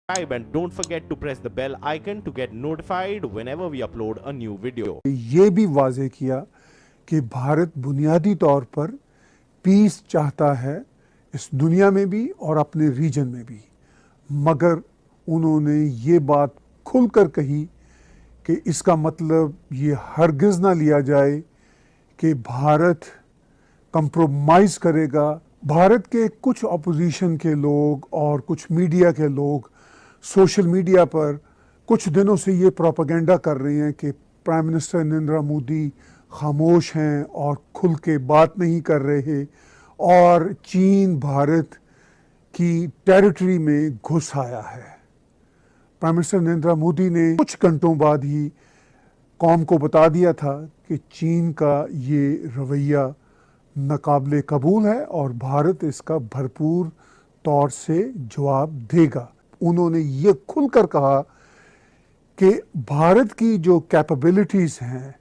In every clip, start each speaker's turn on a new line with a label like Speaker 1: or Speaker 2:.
Speaker 1: subscribe and don't forget to press the bell icon to get notified whenever we upload a new video.
Speaker 2: ये भी वाजे किया कि भारत बुनियादी तौर पर पीस चाहता है इस दुनिया में भी और अपने रीजन में भी, मगर उन्होंने ये बात खुलकर कही कि इसका मतलब ये हरगिज़ ना लिया जाए कि भारत कंप्रोमाइज़ करेगा। भारत के कुछ अपोजिशन के लोग और कुछ मीडिया के लोग सोशल मीडिया पर कुछ दिनों से ये प्रोपेगेंडा कर रहे हैं कि प्राइम मिनिस्टर नरेंद्र मोदी खामोश हैं और खुल के बात नहीं कर रहे और चीन भारत की टेरिटरी में घुस आया है। प्राइम मिनिस्टर नरेंद्र मोदी ने कुछ घंटों बाद ही कौम को बता दिया था कि चीन का ये रवैया नाकाबिले कबूल है और भारत इसका भरपूर तौर से जवाब देगा। उन्होंने ये खुलकर कहा कि भारत की जो कैपेबिलिटीज़ हैं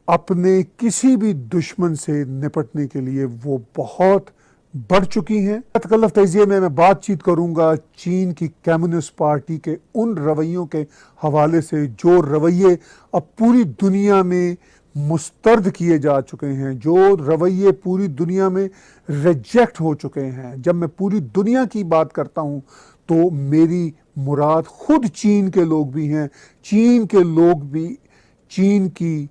Speaker 2: अपने किसी भी दुश्मन से निपटने के लिए वो बहुत बढ़ चुकी हैं। तकल्लुफ़ तज़िये में मैं बातचीत करूंगा चीन की कम्युनिस्ट पार्टी के उन रवैयों के हवाले से जो रवैये अब पूरी दुनिया में मुस्तरद किए जा चुके हैं, जो रवैये पूरी दुनिया में रिजेक्ट हो चुके हैं। जब मैं पूरी दुनिया की बात करता हूं तो मेरी मुराद खुद चीन के लोग भी हैं। चीन के लोग भी चीन की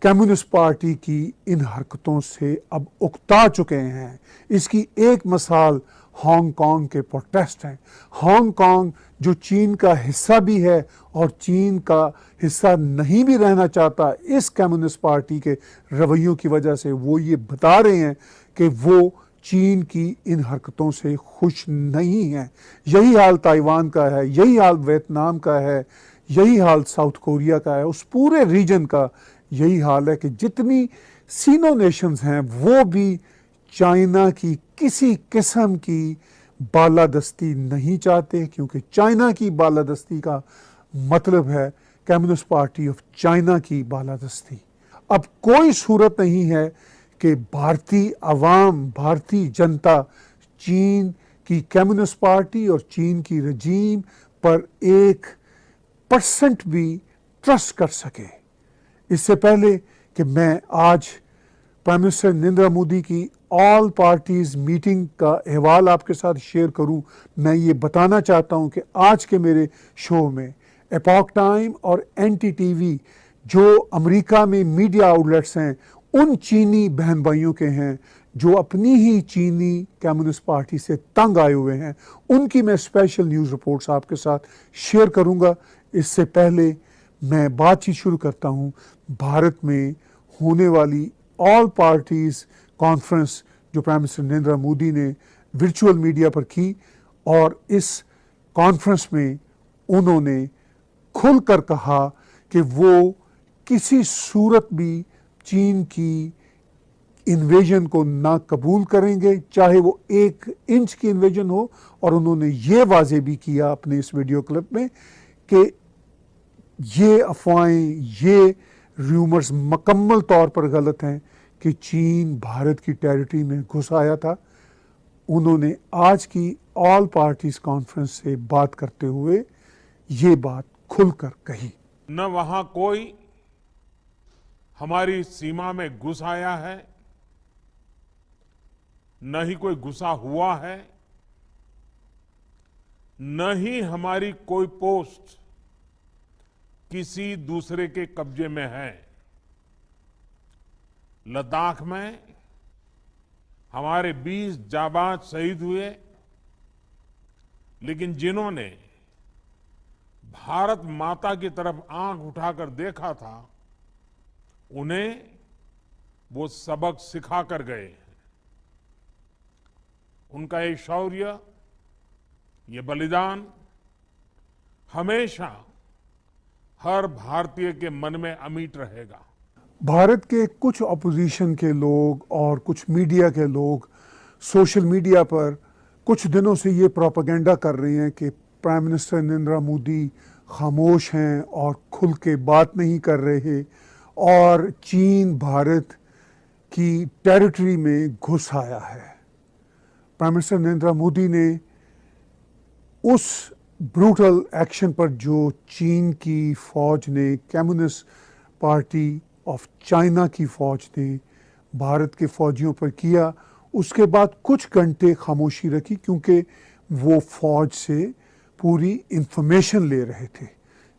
Speaker 2: कम्युनिस्ट पार्टी की इन हरकतों से अब उकता चुके हैं। इसकी एक मिसाल हांगकांग के प्रोटेस्ट हैं। हांगकांग जो चीन का हिस्सा भी है और चीन का हिस्सा नहीं भी रहना चाहता, इस कम्युनिस्ट पार्टी के रवैयों की वजह से वो ये बता रहे हैं कि वो चीन की इन हरकतों से खुश नहीं हैं। यही हाल ताइवान का है, यही हाल वियतनाम का है, यही हाल साउथ कोरिया का है। उस पूरे रीजन का यही हाल है कि जितनी सीनो नेशंस हैं वो भी चाइना की किसी किस्म की बालादस्ती नहीं चाहते, क्योंकि चाइना की बालादस्ती का मतलब है कम्युनिस्ट पार्टी ऑफ चाइना की बालादस्ती। अब कोई सूरत नहीं है कि भारतीय अवाम, भारतीय जनता चीन की कम्युनिस्ट पार्टी और चीन की रजीम पर 1% भी ट्रस्ट कर सके। इससे पहले कि मैं आज प्राइम मिनिस्टर नरेंद्र मोदी की ऑल पार्टीज़ मीटिंग का अहवाल आपके साथ शेयर करूं, मैं ये बताना चाहता हूं कि आज के मेरे शो में एपॉक टाइम और NDTV जो अमेरिका में मीडिया आउटलेट्स हैं उन चीनी बहन भाइयों के हैं जो अपनी ही चीनी कम्युनिस्ट पार्टी से तंग आए हुए हैं, उनकी मैं स्पेशल न्यूज़ रिपोर्ट्स आपके साथ शेयर करूंगा। इससे पहले मैं बातचीत शुरू करता हूं भारत में होने वाली ऑल पार्टीज़ कॉन्फ्रेंस जो प्राइम मिनिस्टर नरेंद्र मोदी ने वर्चुअल मीडिया पर की, और इस कॉन्फ्रेंस में उन्होंने खुलकर कहा कि वो किसी सूरत भी चीन की इन्वेजन को ना कबूल करेंगे, चाहे वो 1 इंच की इन्वेजन हो। और उन्होंने ये वाजे भी किया अपने इस वीडियो क्लिप में कि ये अफवाहें, ये र्यूमर्स मुकम्मल तौर पर गलत हैं कि चीन भारत की टेरिटरी में घुस आया था। उन्होंने आज की ऑल पार्टीज कॉन्फ्रेंस से बात करते हुए ये बात खुलकर कही।
Speaker 3: न वहां कोई हमारी सीमा में घुस आया है, न ही कोई घुसा हुआ है, न ही हमारी कोई पोस्ट किसी दूसरे के कब्जे में है। लद्दाख में हमारे 20 जाबाज शहीद हुए, लेकिन जिन्होंने भारत माता की तरफ आंख उठाकर देखा था उन्हें वो सबक सिखा कर गए हैं। उनका ये शौर्य, ये बलिदान हमेशा हर भारतीय के मन में अमिट रहेगा।
Speaker 2: भारत के कुछ अपोजिशन के लोग और कुछ मीडिया के लोग सोशल मीडिया पर कुछ दिनों से ये प्रोपेगेंडा कर रहे हैं कि प्राइम मिनिस्टर नरेंद्र मोदी खामोश हैं और खुल के बात नहीं कर रहे और चीन भारत की टेरिटरी में घुस आया है। प्राइम मिनिस्टर नरेंद्र मोदी ने उस ब्रूटल एक्शन पर जो चीन की फौज ने, कम्युनिस्ट पार्टी ऑफ चाइना की फौज ने भारत के फौजियों पर किया, उसके बाद कुछ घंटे खामोशी रखी क्योंकि वो फौज से पूरी इंफॉर्मेशन ले रहे थे।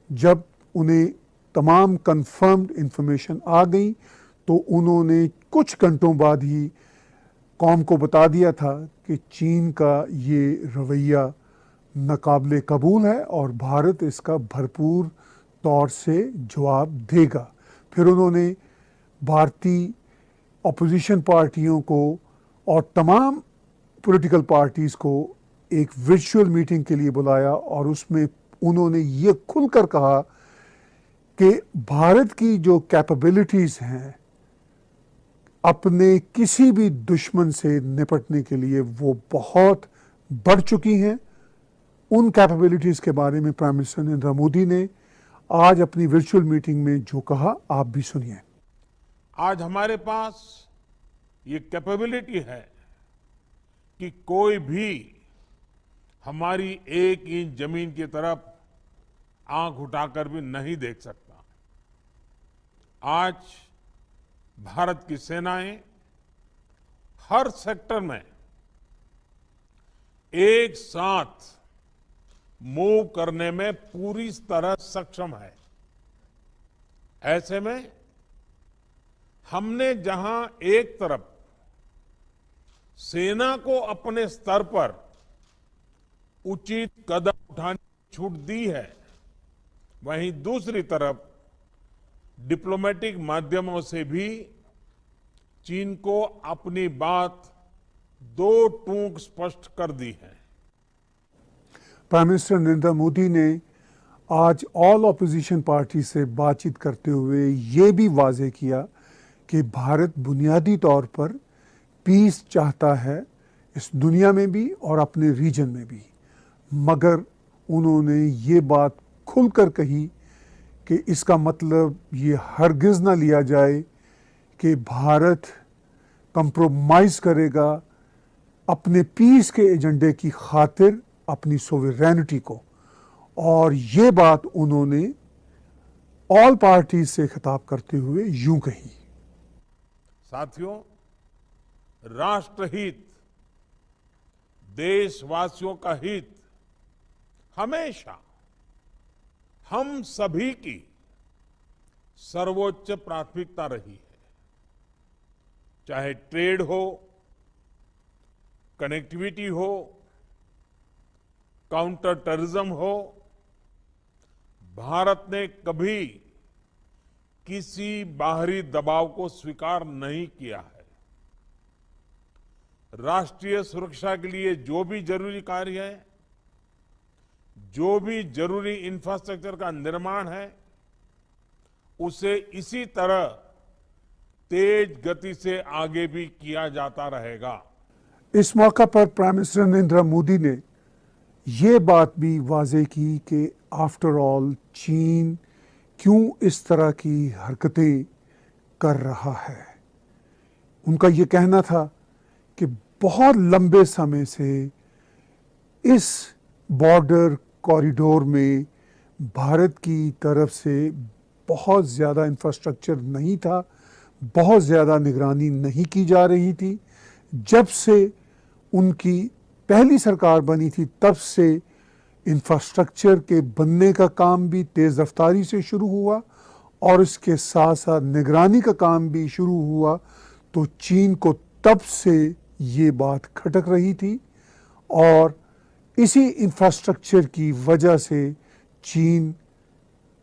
Speaker 2: जब उन्हें तमाम कंफर्म्ड इंफॉर्मेशन आ गई तो उन्होंने कुछ घंटों बाद ही कौम को बता दिया था कि चीन का ये रवैया नाकाबिले कबूल है और भारत इसका भरपूर तौर से जवाब देगा। फिर उन्होंने भारतीय अपोजिशन पार्टियों को और तमाम पॉलिटिकल पार्टीज़ को एक वर्चुअल मीटिंग के लिए बुलाया और उसमें उन्होंने ये खुलकर कहा कि भारत की जो कैपेबिलिटीज़ हैं अपने किसी भी दुश्मन से निपटने के लिए वो बहुत बढ़ चुकी हैं। उन कैपेबिलिटीज़ के बारे में प्राइम मिनिस्टर नरेंद्र मोदी ने आज अपनी वर्चुअल मीटिंग में जो कहा, आप भी सुनिए।
Speaker 3: आज हमारे पास ये कैपेबिलिटी है कि कोई भी हमारी एक इंच जमीन की तरफ आंख उठाकर भी नहीं देख सकता। आज भारत की सेनाएं हर सेक्टर में एक साथ मूव करने में पूरी तरह सक्षम है। ऐसे में हमने जहां एक तरफ सेना को अपने स्तर पर उचित कदम उठाने की छूट दी है, वहीं दूसरी तरफ डिप्लोमेटिक माध्यमों से भी चीन को अपनी बात दो टूक स्पष्ट कर दी है।
Speaker 2: प्राइम मिनिस्टर नरेंद्र मोदी ने आज ऑल ऑपोजिशन पार्टी से बातचीत करते हुए ये भी वाजे किया कि भारत बुनियादी तौर पर पीस चाहता है इस दुनिया में भी और अपने रीजन में भी, मगर उन्होंने ये बात खुलकर कही कि इसका मतलब ये हरगिज़ ना लिया जाए कि भारत कंप्रोमाइज़ करेगा अपने पीस के एजेंडे की खातिर अपनी सोवरेनिटी को। और ये बात उन्होंने ऑल पार्टीज से खिताब करते हुए यूं कही।
Speaker 3: साथियों, राष्ट्रहित, देशवासियों का हित हमेशा हम सभी की सर्वोच्च प्राथमिकता रही है। चाहे ट्रेड हो, कनेक्टिविटी हो, काउंटर टेररिज्म हो, भारत ने कभी किसी बाहरी दबाव को स्वीकार नहीं किया है। राष्ट्रीय सुरक्षा के लिए जो भी जरूरी कार्य है, जो भी जरूरी इंफ्रास्ट्रक्चर का निर्माण है, उसे इसी तरह तेज गति से आगे भी किया जाता रहेगा।
Speaker 2: इस मौका पर प्राइम मिनिस्टर नरेंद्र मोदी ने ये बात भी वाजे की कि आफ्टर ऑल चीन क्यों इस तरह की हरकतें कर रहा है। उनका ये कहना था कि बहुत लंबे समय से इस बॉर्डर कॉरिडोर में भारत की तरफ से बहुत ज़्यादा इंफ्रास्ट्रक्चर नहीं था, बहुत ज़्यादा निगरानी नहीं की जा रही थी। जब से उनकी पहली सरकार बनी थी तब से इंफ्रास्ट्रक्चर के बनने का काम भी तेज़ रफ्तारी से शुरू हुआ और इसके साथ साथ निगरानी का काम भी शुरू हुआ। तो चीन को तब से ये बात खटक रही थी और इसी इंफ्रास्ट्रक्चर की वजह से चीन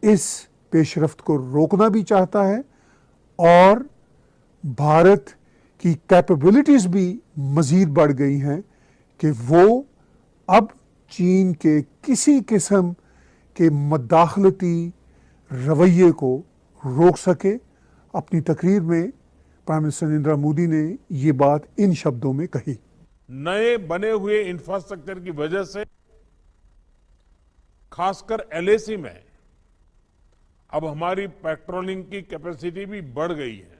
Speaker 2: इस पेशरफ्त को रोकना भी चाहता है और भारत की कैपेबिलिटीज़ भी मज़ीद बढ़ गई हैं कि वो अब चीन के किसी किस्म के मदाखलती रवैये को रोक सके। अपनी तकरीर में प्राइम मिनिस्टर नरेंद्र मोदी ने ये बात इन शब्दों में कही।
Speaker 3: नए बने हुए इंफ्रास्ट्रक्चर की वजह से खासकर एलएसी में अब हमारी पेट्रोलिंग की कैपेसिटी भी बढ़ गई है।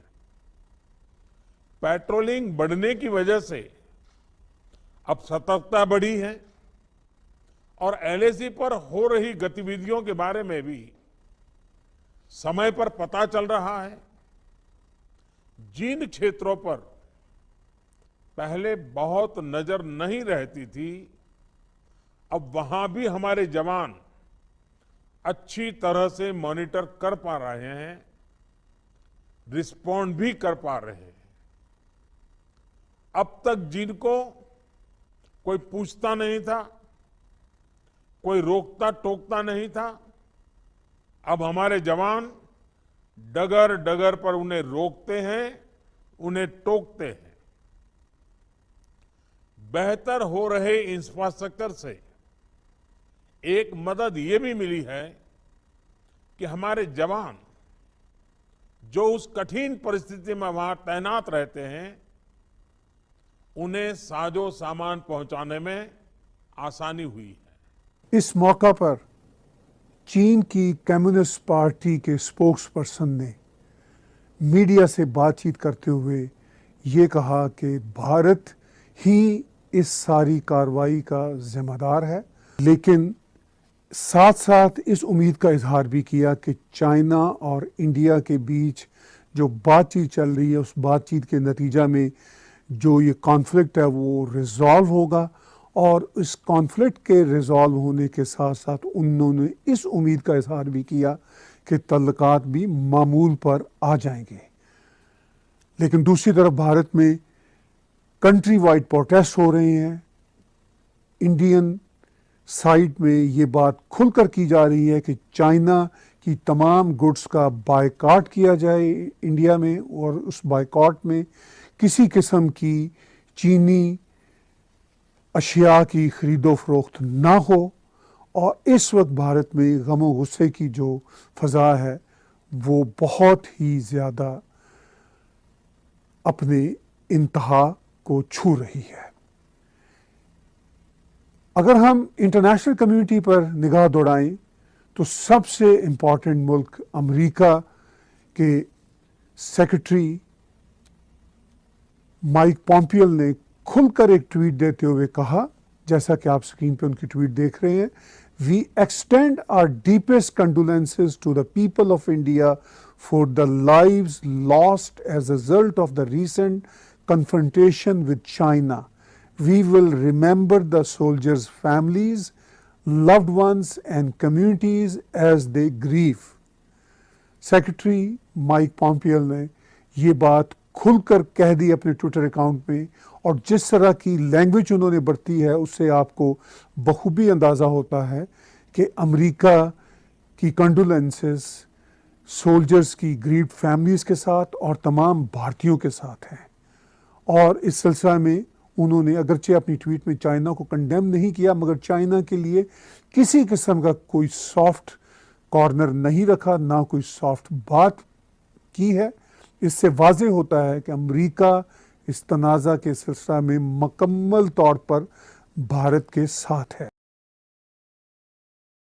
Speaker 3: पेट्रोलिंग बढ़ने की वजह से अब सतर्कता बढ़ी है और एलएसी पर हो रही गतिविधियों के बारे में भी समय पर पता चल रहा है। जिन क्षेत्रों पर पहले बहुत नजर नहीं रहती थी, अब वहां भी हमारे जवान अच्छी तरह से मॉनिटर कर पा रहे हैं, रिस्पॉन्ड भी कर पा रहे हैं। अब तक जिनको कोई पूछता नहीं था, कोई रोकता टोकता नहीं था, अब हमारे जवान डगर डगर पर उन्हें रोकते हैं, उन्हें टोकते हैं। बेहतर हो रहे इंफ्रास्ट्रक्चर से एक मदद ये भी मिली है कि हमारे जवान जो उस कठिन परिस्थिति में वहां तैनात रहते हैं, उन्हें साजो सामान पहुंचाने में आसानी हुई है।
Speaker 2: इस मौका पर चीन की कम्युनिस्ट पार्टी के स्पोक्सपर्सन ने मीडिया से बातचीत करते हुए ये कहा कि भारत ही इस सारी कार्रवाई का जिम्मेदार है, लेकिन साथ साथ इस उम्मीद का इजहार भी किया कि चाइना और इंडिया के बीच जो बातचीत चल रही है, उस बातचीत के नतीजा में जो ये कॉन्फ्लिक्ट है वो रिजॉल्व होगा। और इस कॉन्फ्लिक्ट के रिजॉल्व होने के साथ साथ उन्होंने इस उम्मीद का इजहार भी किया कि तल्लुकात भी मामूल पर आ जाएंगे। लेकिन दूसरी तरफ भारत में कंट्री वाइड प्रोटेस्ट हो रहे हैं। इंडियन साइड में ये बात खुलकर की जा रही है कि चाइना की तमाम गुड्स का बायकॉट किया जाए इंडिया में, और उस बायकॉट में किसी किस्म की चीनी अशिया की खरीदो फरोख्त ना हो। और इस वक्त भारत में गम गुस्से की जो फ़ज़ा है वो बहुत ही ज़्यादा अपने इंतहा को छू रही है। अगर हम इंटरनेशनल कम्युनिटी पर निगाह दौड़ाएं तो सबसे इम्पॉर्टेंट मुल्क अमेरिका के सेक्रेटरी माइक पॉम्पियो ने खुलकर एक ट्वीट देते हुए कहा, जैसा कि आप स्क्रीन पे उनकी ट्वीट देख रहे हैं, we extend our deepest condolences to the people of India for the lives lost as a result of the recent confrontation with China. We will remember the soldiers' families, loved ones and communities as they grieve. Secretary Mike Pompeo ने ये बात खुलकर कह दी अपने Twitter account में, और जिस तरह की लैंग्वेज उन्होंने बरती है उससे आपको बखूबी अंदाज़ा होता है कि अमेरिका की कंडोलेंसेस सोल्जर्स की ग्रीव्ड फैमिलीज़ के साथ और तमाम भारतीयों के साथ हैं। और इस सिलसिले में उन्होंने अगरचे अपनी ट्वीट में चाइना को कंडेम नहीं किया, मगर चाइना के लिए किसी किस्म का कोई सॉफ्ट कॉर्नर नहीं रखा, ना कोई सॉफ्ट बात की है। इससे वाज़ेह होता है कि अमेरिका इस तनाज़ा के सिलसिले में मुकम्मल तौर पर भारत के साथ है।